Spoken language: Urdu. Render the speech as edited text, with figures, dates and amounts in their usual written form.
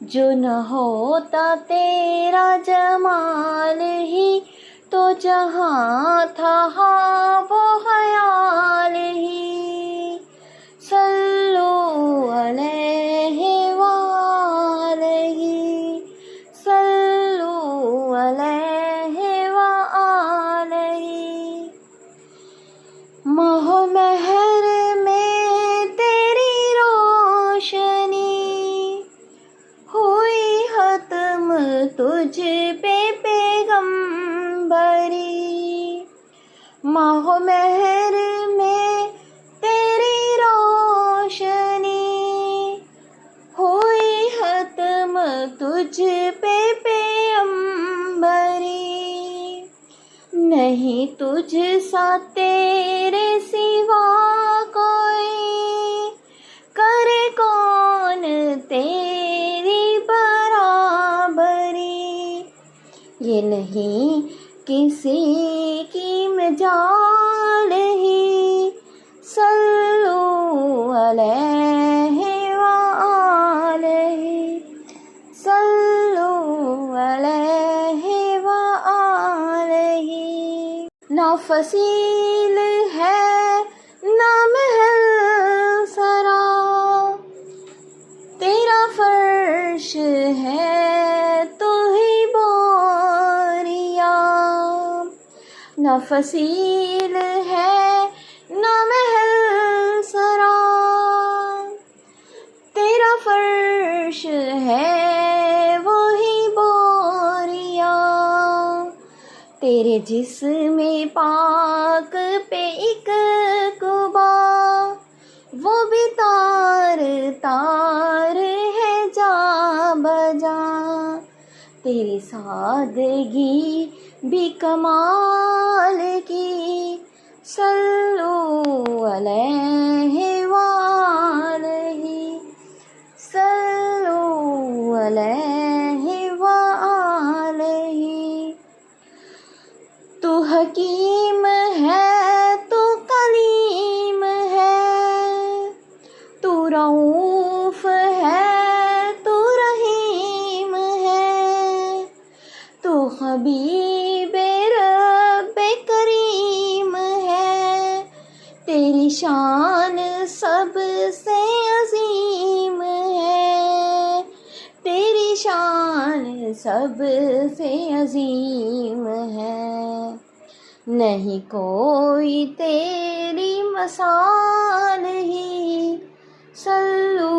جو نہ ہوتا تیرا جمال ہی تو جہاں تھا ہاں وہ خیال ہی. صلو علیہ وآلہ، صلو علیہ وآلہ. ماہ و مہر میں تیری روشنی ہوئی ختم تجھ پہ پیغمبری. ماہ و مہر میں تیری روشنی ہوئی ختم تجھ پہ پیغمبری. نہیں تجھ سا تیرے سوا کوئی، کرے کون تیری برابری. یہ نہیں کسی کی مجال ہی. صلو علیہ وآلہ، صلو علیہ وآلہ. نہ فصیل ہے نہ محل سرا، تیرا فرش ہے تو ہی بوریا. نہ فصیل ہے نہ محل سرا، تیرا فرش ہے وہی بوریا. تیرے جسم پاک پہ ایک قبا، وہ بھی تار تار ہے جا بجا. تیری سادگی بھی کمال کی. صلو علیہ وآلہ، صلو علیہ وآلہ. تو حکیم ہے تو کلیم ہے، تو رؤوف ہے تو رحیم ہے، تو حبیب رب کریم ہے. تیری شان سب سے عظیم ہے، تیری شان سب سے عظیم ہے. نہیں کوئی تیری مثال ہی. صلو